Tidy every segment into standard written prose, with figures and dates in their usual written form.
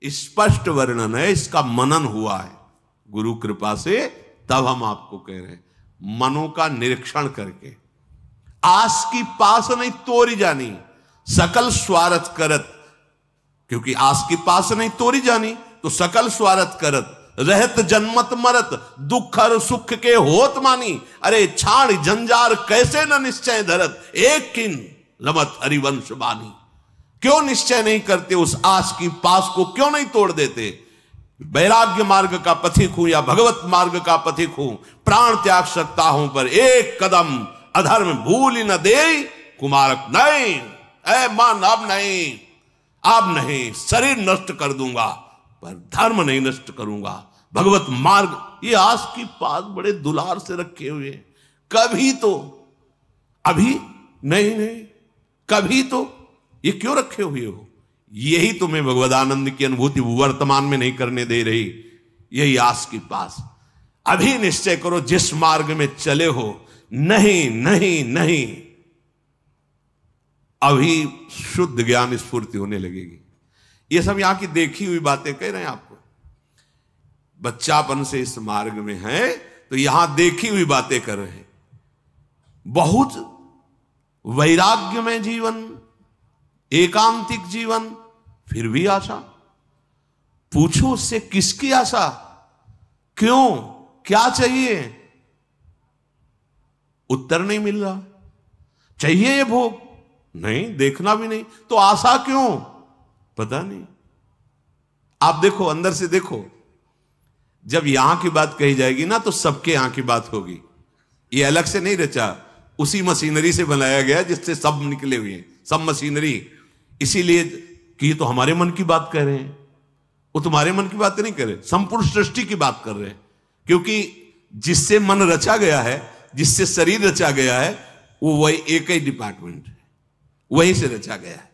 स्पष्ट वर्णन है, इसका मनन हुआ है गुरु कृपा से। तब हम आपको कह रहे हैं, मनों का निरीक्षण करके आस की पास नहीं तोरी जानी, सकल स्वार्थ करत, क्योंकि आस की पास नहीं तोरी जानी तो सकल स्वार्थ करत, रहत जन्मत मरत, दुख और सुख के होत मानी, अरे छाड़ जंजार कैसे न निश्चय धरत, एक किन रमत हरिवंश बानी। क्यों निश्चय नहीं करते, उस आस की पास को क्यों नहीं तोड़ देते? वैराग्य मार्ग का पथिक हूं या भगवत मार्ग का पथिक हूं, प्राण त्याग सकता हूं पर एक कदम अधर्म भूल न दे कुमारक नहीं, ऐ मन अब नहीं, अब नहीं, शरीर नष्ट कर दूंगा पर धर्म नहीं नष्ट करूंगा। भगवत मार्ग, ये आस की पास बड़े दुलार से रखे हुए, कभी तो अभी नहीं नहीं, कभी तो ये क्यों रखे हुए हो? यही तुम्हें भगवदानंद की अनुभूति वर्तमान में नहीं करने दे रही, यही आस की पास। अभी निश्चय करो जिस मार्ग में चले हो, नहीं नहीं नहीं, अभी शुद्ध ज्ञान स्फूर्ति होने लगेगी। ये सब यहां की देखी हुई बातें कह रहे हैं आपको। बच्चापन से इस मार्ग में है तो यहां देखी हुई बातें कर रहे हैं। बहुत वैराग्य में जीवन, एकांतिक जीवन, फिर भी आशा। पूछो उससे किसकी आशा, क्यों, क्या चाहिए? उत्तर नहीं मिल रहा। चाहिए ये भोग? नहीं, देखना भी नहीं, तो आशा क्यों? पता नहीं। आप देखो, अंदर से देखो, जब यहां की बात कही जाएगी ना तो सबके यहां की बात होगी। ये अलग से नहीं रचा, उसी मशीनरी से बनाया गया जिससे सब निकले हुए हैं, सब मशीनरी। इसीलिए कि तो हमारे मन की बात कर रहे हैं, वो तुम्हारे मन की बात नहीं कर रहे, संपूर्ण सृष्टि की बात कर रहे हैं। क्योंकि जिससे मन रचा गया है, जिससे शरीर रचा गया है, वो वही एक ही डिपार्टमेंट है, वहीं से रचा गया है।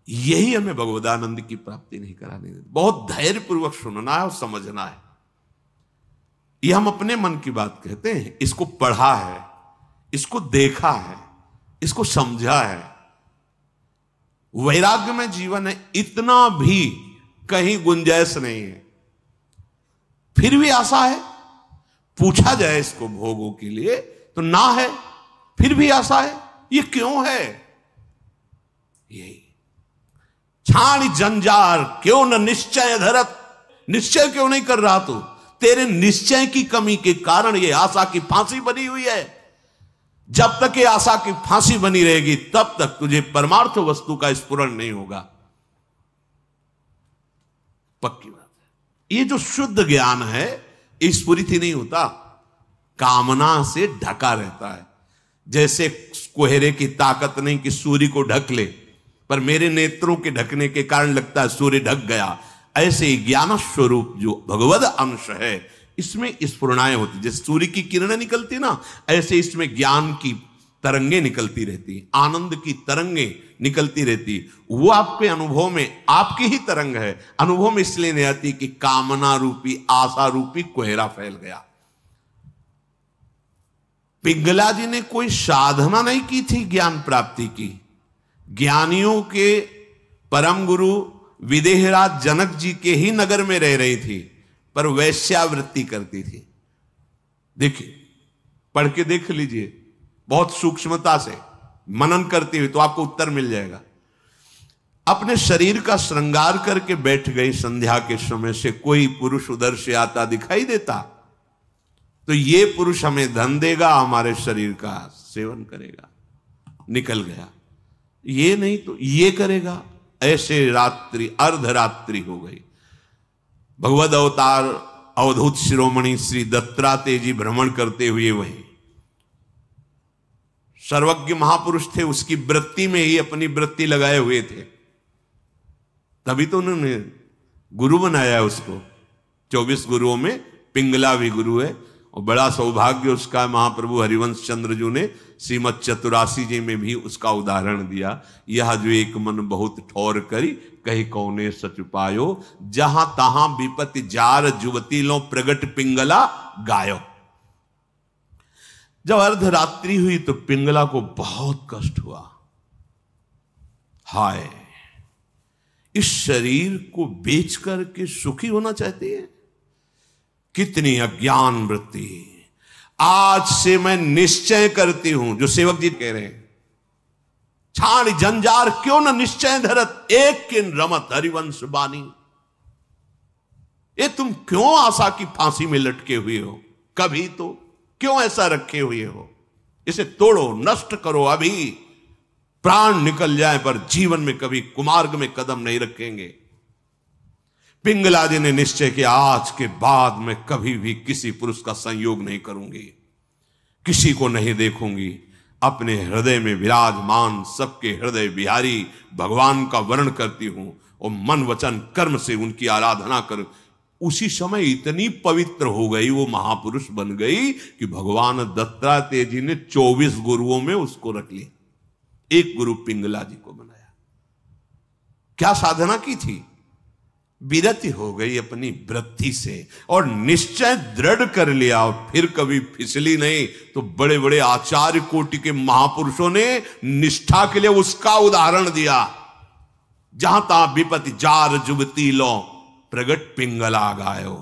यही हमें भगवदानंद की प्राप्ति नहीं कराने देती। बहुत धैर्यपूर्वक सुनना है और समझना है। ये हम अपने मन की बात कहते हैं, इसको पढ़ा है, इसको देखा है, इसको समझा है। वैराग्य में जीवन है, इतना भी कहीं गुंजाइश नहीं है, फिर भी आशा है। पूछा जाए इसको भोगों के लिए तो ना है, फिर भी आशा है। ये क्यों है? यही छाड़ जंजार क्यों न निश्चय धरत, निश्चय क्यों नहीं कर रहा तू? तेरे निश्चय की कमी के कारण ये आशा की फांसी बनी हुई है। जब तक ये आशा की फांसी बनी रहेगी तब तक तुझे परमार्थ वस्तु का स्फुरण नहीं होगा। पक्की बात है। ये जो शुद्ध ज्ञान है, स्फुरित ही नहीं होता, कामना से ढका रहता है। जैसे कोहरे की ताकत नहीं कि सूर्य को ढक ले, पर मेरे नेत्रों के ढकने के कारण लगता है सूर्य ढक गया। ऐसे ही ज्ञान स्वरूप जो भगवद अंश है, इसमें स्फुरणाएं होती, जैसे सूर्य की किरणें निकलती ना, ऐसे इसमें ज्ञान की तरंगे निकलती रहती, आनंद की तरंगे निकलती रहती। वो आपके अनुभव में आपकी ही तरंग है, अनुभव में इसलिए नहीं आती कि कामना रूपी, आशा रूपी कोहरा फैल गया। पिंगला जी ने कोई साधना नहीं की थी ज्ञान प्राप्ति की। ज्ञानियों के परम गुरु विदेहराज जनक जी के ही नगर में रह रही थी, पर वैश्यावृत्ति करती थी। देखिए, पढ़ के देख लीजिए, बहुत सूक्ष्मता से मनन करती हुई तो आपको उत्तर मिल जाएगा। अपने शरीर का श्रृंगार करके बैठ गई संध्या के समय से कोई पुरुष उधर से आता दिखाई देता तो ये पुरुष हमें धन देगा, हमारे शरीर का सेवन करेगा, निकल गया। ये नहीं तो ये करेगा। ऐसे रात्रि अर्धरात्रि हो गई। भगवद अवतार अवधूत शिरोमणि श्री दत्तात्रेय जी भ्रमण करते हुए वही सर्वज्ञ महापुरुष थे, उसकी वृत्ति में ही अपनी वृत्ति लगाए हुए थे, तभी तो उन्होंने गुरु बनाया उसको। 24 गुरुओं में पिंगला भी गुरु है, और बड़ा सौभाग्य उसका महाप्रभु हरिवंश चंद्र जी ने श्रीमद चतुरासी जी में भी उसका उदाहरण दिया। यह जो एक मन बहुत ठौर करी, कही कौने सच पायो, जहां तहां विपत्ति जार जुवती लो प्रगट पिंगला गायो। जब अर्धरात्रि हुई तो पिंगला को बहुत कष्ट हुआ। हाय, इस शरीर को बेच करके सुखी होना चाहती है। कितनी अज्ञान वृत्ति। आज से मैं निश्चय करती हूं, जो सेवक जी कह रहे हैं, छाड़ जंजार क्यों न निश्चय धरत, एक किन रमत हरिवंश बानी। ये तुम क्यों आशा की फांसी में लटके हुए हो? कभी तो क्यों ऐसा रखे हुए हो? इसे तोड़ो, नष्ट करो अभी। प्राण निकल जाए पर जीवन में कभी कुमार्ग में कदम नहीं रखेंगे। पिंगला जी ने निश्चय किया, आज के बाद मैं कभी भी किसी पुरुष का संयोग नहीं करूंगी, किसी को नहीं देखूंगी। अपने हृदय में विराजमान सबके हृदय बिहारी भगवान का वर्ण करती हूं और मन वचन कर्म से उनकी आराधना कर। उसी समय इतनी पवित्र हो गई, वो महापुरुष बन गई कि भगवान दत्तात्रेय जी ने 24 गुरुओं में उसको रख लिया, एक गुरु पिंगला जी को बनाया। क्या साधना की थी? विरति हो गई अपनी वृत्ति से और निश्चय दृढ़ कर लिया और फिर कभी फिसली नहीं। तो बड़े बड़े आचार्य कोटि के महापुरुषों ने निष्ठा के लिए उसका उदाहरण दिया। जहां तहां विपत्ति जार जुबती लो, प्रगट पिंगला गायो।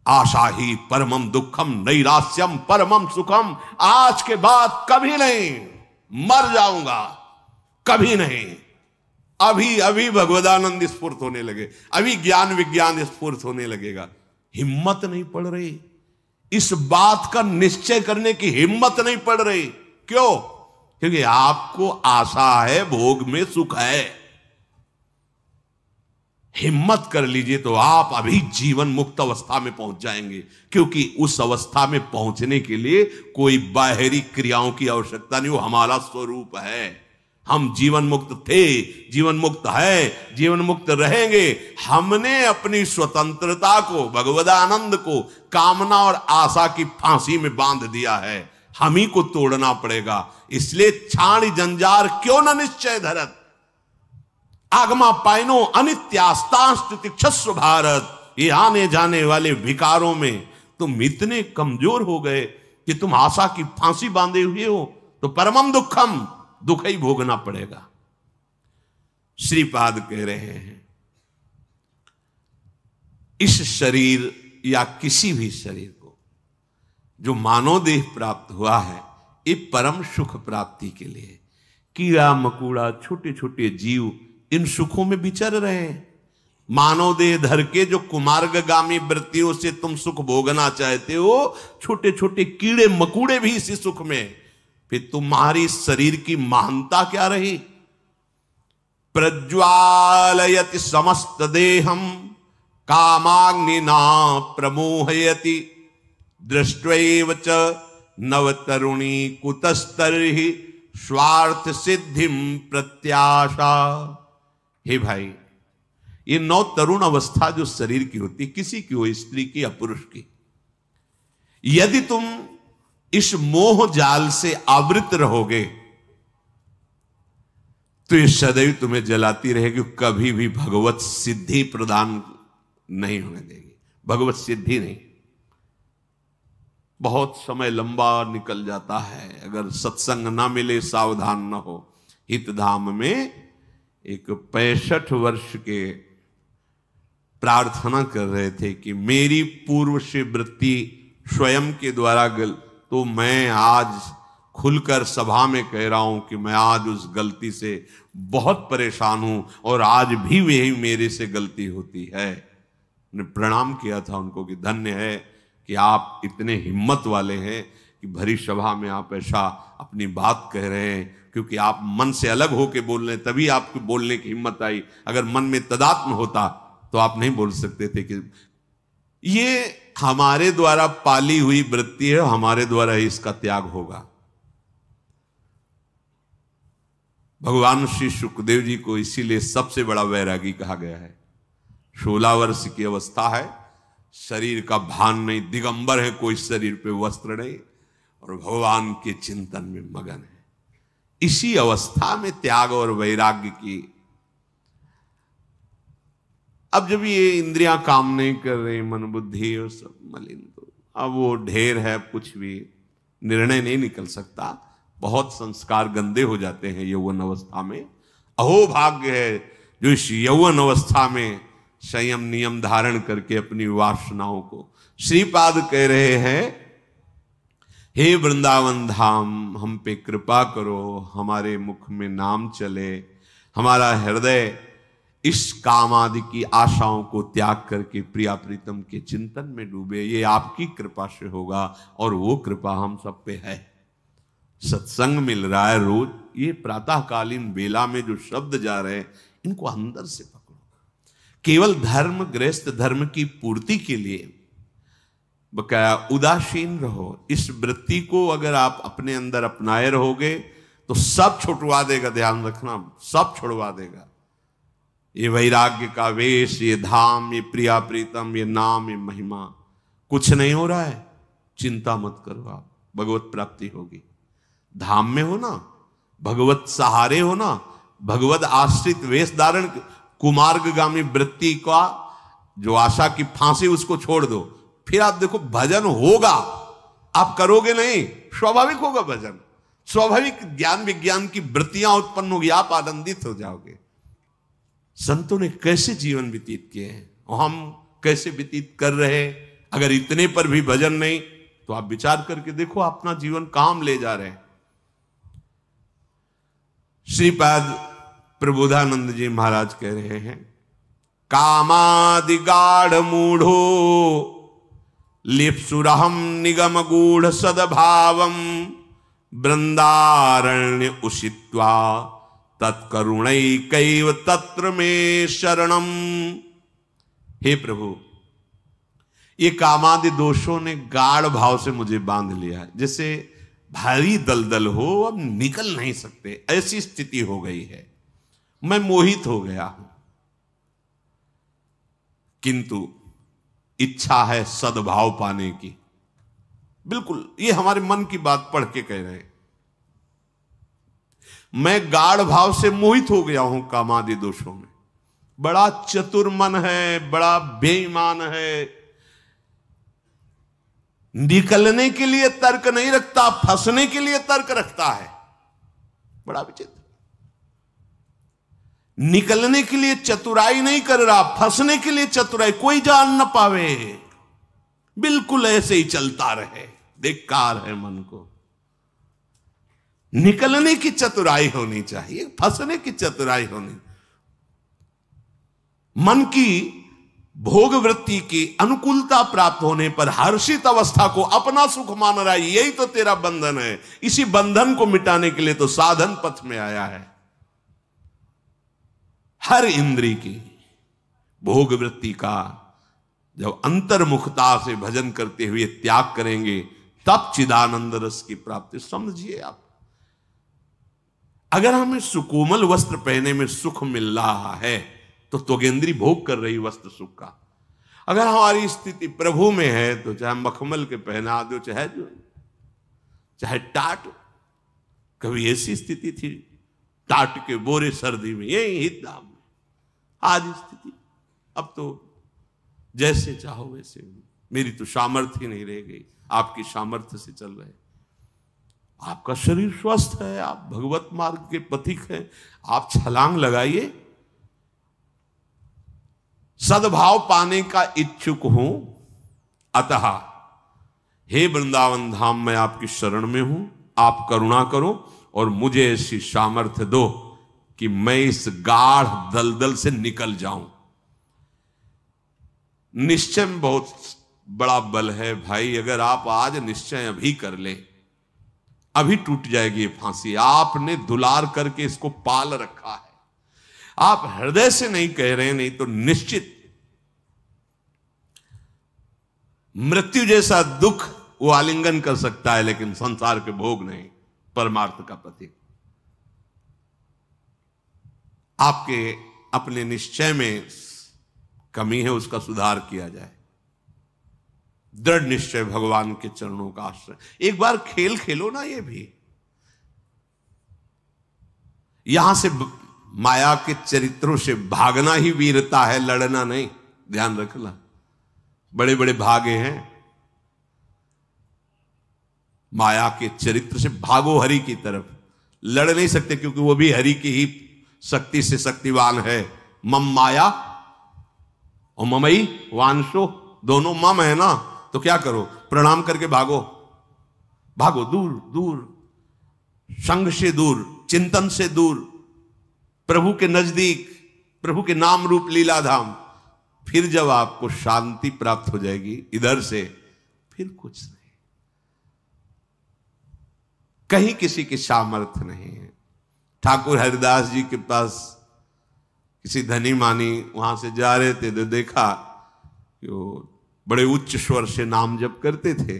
आशा ही परमम दुखम, नैरास्यम परमम सुखम। आज के बाद कभी नहीं, मर जाऊंगा कभी नहीं। अभी अभी भगवदानंद स्फूर्त होने लगे, अभी ज्ञान विज्ञान स्फूर्त होने लगेगा। हिम्मत नहीं पड़ रही, इस बात का निश्चय करने की हिम्मत नहीं पड़ रही। क्यों? क्योंकि आपको आशा है, भोग में सुख है। हिम्मत कर लीजिए तो आप अभी जीवन मुक्त अवस्था में पहुंच जाएंगे, क्योंकि उस अवस्था में पहुंचने के लिए कोई बाहरी क्रियाओं की आवश्यकता नहीं, वो हमारा स्वरूप है। हम जीवन मुक्त थे, जीवन मुक्त है, जीवन मुक्त रहेंगे। हमने अपनी स्वतंत्रता को, भगवदानंद को कामना और आशा की फांसी में बांध दिया है। हम ही को तोड़ना पड़ेगा। इसलिए छाड़ जंजार क्यों न निश्चय धरत, आगमा पाइनो अनित्यास्तास्तिक्षस्व भारत। ये आने जाने वाले विकारों में तुम इतने कमजोर हो गए कि तुम आशा की फांसी बांधे हुए हो, तो परमम दुखम, दुख ही भोगना पड़ेगा। श्रीपाद कह रहे हैं, इस शरीर या किसी भी शरीर को जो मानव देह प्राप्त हुआ है, ये परम सुख प्राप्ति के लिए। कीड़ा मकोड़ा छोटे छोटे जीव इन सुखों में विचर रहे हैं। मानव देह धर के जो कुमार्गगामी वृत्तियों से तुम सुख भोगना चाहते हो, छोटे छोटे कीड़े मकूड़े भी इसी सुख में। फिर तुम्हारी शरीर की महानता क्या रही? प्रज्वालयति समस्त देहम कामाग्निना प्रमोहयति दृष्ट्वैव च नवतरुणी कुतस्तर्हि स्वार्थ सिद्धिम प्रत्याशा। हे भाई, ये नौ तरुण अवस्था जो शरीर की होती, किसी की हो, स्त्री की या पुरुष की, यदि तुम इस मोह जाल से आवृत रहोगे तो ये सदैव तुम्हें जलाती रहेगी, कभी भी भगवत सिद्धि प्रदान नहीं होने देगी। भगवत सिद्धि नहीं। बहुत समय लंबा निकल जाता है अगर सत्संग ना मिले, सावधान ना हो। हितधाम में एक 65 वर्ष के प्रार्थना कर रहे थे कि मेरी पूर्व से वृत्ति स्वयं के द्वारा तो मैं आज खुलकर सभा में कह रहा हूं कि मैं आज उस गलती से बहुत परेशान हूं और आज भी वही मेरे से गलती होती है। मैंने प्रणाम किया था उनको कि धन्य है कि आप इतने हिम्मत वाले हैं कि भरी सभा में आप ऐसा अपनी बात कह रहे हैं, क्योंकि आप मन से अलग होकर बोल रहे हैं, तभी आपको बोलने की हिम्मत आई। अगर मन में तदात्म होता तो आप नहीं बोल सकते थे। कि ये हमारे द्वारा पाली हुई वृत्ति है, हमारे द्वारा ही इसका त्याग होगा। भगवान श्री सुखदेव जी को इसीलिए सबसे बड़ा वैरागी कहा गया है। 16 वर्ष की अवस्था है, शरीर का भान नहीं, दिगंबर है, कोई शरीर पे वस्त्र नहीं और भगवान के चिंतन में मगन है। इसी अवस्था में त्याग और वैराग्य की। अब जब ये इंद्रियां काम नहीं कर रही, मन बुद्धि और सब मलिन, तो अब वो ढेर है, कुछ भी निर्णय नहीं निकल सकता। बहुत संस्कार गंदे हो जाते हैं यौवन अवस्था में। अहो भाग्य है जो इस यौवन अवस्था में संयम नियम धारण करके अपनी वासनाओं को, श्रीपाद कह रहे हैं, हे वृंदावन धाम, हम पे कृपा करो, हमारे मुख में नाम चले, हमारा हृदय इस काम आदि की आशाओं को त्याग करके प्रिया प्रीतम के चिंतन में डूबे। ये आपकी कृपा से होगा, और वो कृपा हम सब पे है। सत्संग मिल रहा है रोज, ये प्रातःकालीन बेला में जो शब्द जा रहे हैं, इनको अंदर से पकड़ो। केवल धर्म, गृहस्थ धर्म की पूर्ति के लिए बकाया उदासीन रहो। इस वृत्ति को अगर आप अपने अंदर अपनाए रहोगे तो सब छुटवा देगा, ध्यान रखना, सब छुड़वा देगा। ये वैराग्य का वेश, ये धाम, ये प्रिया प्रीतम, ये नाम, ये महिमा, कुछ नहीं हो रहा है, चिंता मत करो, आप भगवत प्राप्ति होगी। धाम में हो ना, भगवत सहारे हो ना, भगवत आश्रित वेश धारण, कुमार्गगामी वृत्ति का जो आशा की फांसी उसको छोड़ दो, फिर आप देखो भजन होगा। आप करोगे नहीं, स्वाभाविक होगा भजन, स्वाभाविक ज्ञान विज्ञान की वृत्तियां उत्पन्न होगी, आप आनंदित हो जाओगे। संतों ने कैसे जीवन व्यतीत किए हैं, हम कैसे व्यतीत कर रहे हैं। अगर इतने पर भी भजन नहीं तो आप विचार करके देखो अपना जीवन कहां ले जा रहे हैं। श्रीपाद प्रबोधानंद जी महाराज कह रहे हैं, कामादि गाढ़ मूढ़ो लिप्सुरहम निगम गूढ़ सदभावम वृंदारण्य उषित्वा तत्करुणैकैव तत्र में शरणम। हे प्रभु, ये कामादि दोषों ने गाढ़ भाव से मुझे बांध लिया है, जैसे भारी दलदल हो, अब निकल नहीं सकते, ऐसी स्थिति हो गई है। मैं मोहित हो गया हूं, किंतु इच्छा है सद्भाव पाने की। बिल्कुल, ये हमारे मन की बात पढ़ के कह रहे हैं। मैं गाढ़ भाव से मोहित हो गया हूं कामादि दोषों में। बड़ा चतुर मन है, बड़ा बेईमान है, निकलने के लिए तर्क नहीं रखता, फंसने के लिए तर्क रखता है। बड़ा विचित्र, निकलने के लिए चतुराई नहीं कर रहा, फंसने के लिए चतुराई, कोई जान न पावे, बिल्कुल ऐसे ही चलता रहे। धिक्कार है मन को। निकलने की चतुराई होनी चाहिए, फंसने की चतुराई होनी। मन की भोग वृत्ति की अनुकूलता प्राप्त होने पर हर्षित अवस्था को अपना सुख मान रहा है, यही तो तेरा बंधन है। इसी बंधन को मिटाने के लिए तो साधन पथ में आया है। हर इंद्री की भोग वृत्ति का जब अंतर्मुखता से भजन करते हुए त्याग करेंगे, तब चिदानंद रस की प्राप्ति। समझिए आप, अगर हमें सुकोमल वस्त्र पहने में सुख मिल रहा है तो त्वगेंद्री भोग कर रही वस्त्र सुख का। अगर हमारी स्थिति प्रभु में है तो चाहे मखमल के पहना दो, चाहे टाट। कभी ऐसी स्थिति थी टाट के बोरे सर्दी में, यही हित दाम में। आज स्थिति, अब तो जैसे चाहो वैसे। मेरी तो सामर्थ्य नहीं रह गई, आपकी सामर्थ्य से चल रहे। आपका शरीर स्वस्थ है, आप भगवत मार्ग के पथिक हैं, आप छलांग लगाइए। सद्भाव पाने का इच्छुक हूं, अतः हे वृंदावन धाम, मैं आपकी शरण में हूं। आप करुणा करो और मुझे ऐसी सामर्थ्य दो कि मैं इस गाढ़ दलदल से निकल जाऊं। निश्चय में बहुत बड़ा बल है भाई। अगर आप आज निश्चय अभी कर ले, अभी टूट जाएगी ये फांसी। आपने दुलार करके इसको पाल रखा है, आप हृदय से नहीं कह रहे, नहीं तो निश्चित मृत्यु जैसा दुख वो आलिंगन कर सकता है, लेकिन संसार के भोग नहीं, परमार्थ का प्रतीक। आपके अपने निश्चय में कमी है, उसका सुधार किया जाए। दृढ़ निश्चय, भगवान के चरणों का आश्रय। एक बार खेल खेलो ना, ये भी यहां से माया के चरित्रों से भागना ही वीरता है, लड़ना नहीं। ध्यान रखना, बड़े बड़े भागे हैं, माया के चरित्र से भागो हरि की तरफ। लड़ नहीं सकते क्योंकि वो भी हरि की ही शक्ति से शक्तिवान है, मम माया और ममई वांशो, दोनों मम है ना, तो क्या करो, प्रणाम करके भागो, भागो दूर दूर, संग से दूर, चिंतन से दूर, प्रभु के नजदीक, प्रभु के नाम रूप लीला धाम। फिर जब आपको शांति प्राप्त हो जाएगी इधर से, फिर कुछ नहीं, कहीं किसी की सामर्थ्य नहीं है। ठाकुर हरिदास जी के पास किसी धनी मानी वहां से जा रहे थे तो देखा कि वो बड़े उच्च स्वर से नाम जप करते थे।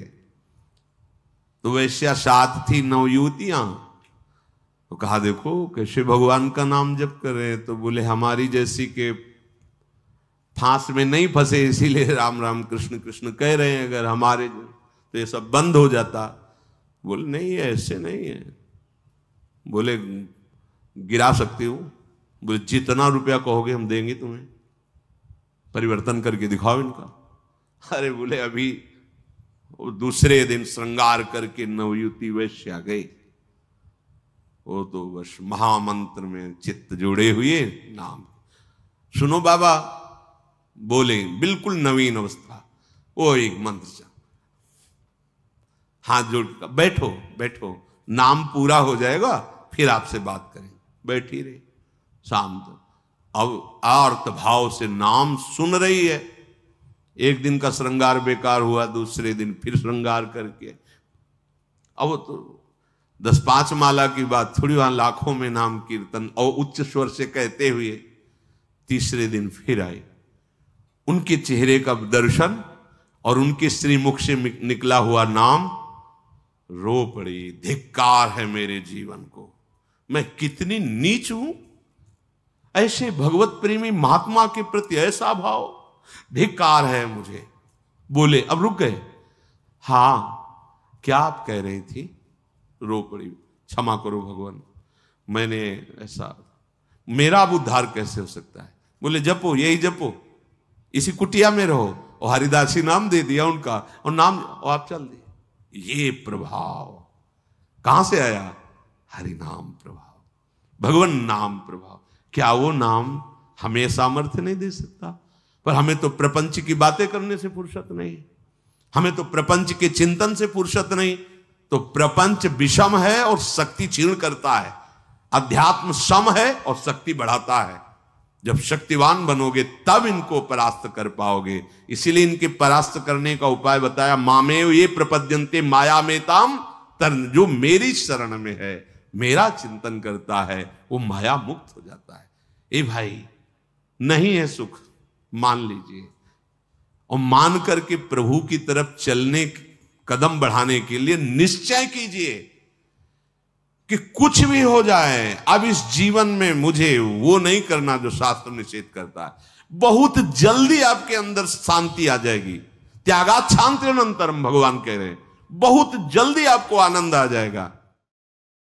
तो वैश्या साथ थी 9 युवतियां, तो कहा देखो कैसे भगवान का नाम जप कर रहे हैं। तो बोले हमारी जैसी के फांस में नहीं फंसे इसीलिए राम राम कृष्ण कृष्ण कह रहे हैं, अगर हमारे तो ये सब बंद हो जाता। बोले नहीं ऐसे नहीं है। बोले गिरा सकती हूं? बोले जितना रुपया कहोगे हम देंगे तुम्हें, परिवर्तन करके दिखाओ इनका। अरे बोले अभी वो दूसरे दिन श्रृंगार करके नवयुवती वैश्या गई, वो तो बस महामंत्र में चित्त जोड़े हुए नाम। सुनो बाबा बोले, बिल्कुल नवीन अवस्था, वो एक मंत्र से हाथ जोड़ कर बैठो बैठो, नाम पूरा हो जाएगा फिर आपसे बात करेंगे। बैठी रही शाम तक, अब आर्त भाव से नाम सुन रही है। एक दिन का श्रृंगार बेकार हुआ, दूसरे दिन फिर श्रृंगार करके, अब तो 10-5 माला की बात थोड़ी, वहां लाखों में नाम कीर्तन और उच्च स्वर से कहते हुए तीसरे दिन फिर आई। उनके चेहरे का दर्शन और उनके श्रीमुख से निकला हुआ नाम, रो पड़ी, धिक्कार है मेरे जीवन को, मैं कितनी नीच हूं। ऐसे भगवत प्रेमी महात्मा के प्रति ऐसा भाव, धिक्कार है मुझे। बोले अब रुक गए, हां क्या आप कह रही थी? रो पड़ी, क्षमा करो भगवान, मैंने ऐसा, मेरा अब उद्धार कैसे हो सकता है? बोले जपो, यही जपो, इसी कुटिया में रहो। और हरिदासी नाम दे दिया उनका, और नाम और आप चल दिए। ये प्रभाव कहां से आया? हरि नाम प्रभाव, भगवान नाम प्रभाव। क्या वो नाम हमें सामर्थ्य नहीं दे सकता? पर हमें तो प्रपंच की बातें करने से फुर्सत नहीं, हमें तो प्रपंच के चिंतन से फुर्सत नहीं। तो प्रपंच विषम है और शक्ति क्षीण करता है, अध्यात्म सम है और शक्ति बढ़ाता है। जब शक्तिवान बनोगे तब इनको परास्त कर पाओगे। इसीलिए इनके परास्त करने का उपाय बताया, मामेव ये प्रपद्यन्ते माया में ताम तरन, जो मेरी शरण में है, मेरा चिंतन करता है, वो माया मुक्त हो जाता है। ए भाई नहीं है सुख, मान लीजिए, और मान करके प्रभु की तरफ चलने, कदम बढ़ाने के लिए निश्चय कीजिए कि कुछ भी हो जाए, अब इस जीवन में मुझे वो नहीं करना जो शास्त्र निषेध करता है। बहुत जल्दी आपके अंदर शांति आ जाएगी। त्यागात् शान्तिरनन्तरम्, भगवान कह रहे हैं, बहुत जल्दी आपको आनंद आ जाएगा।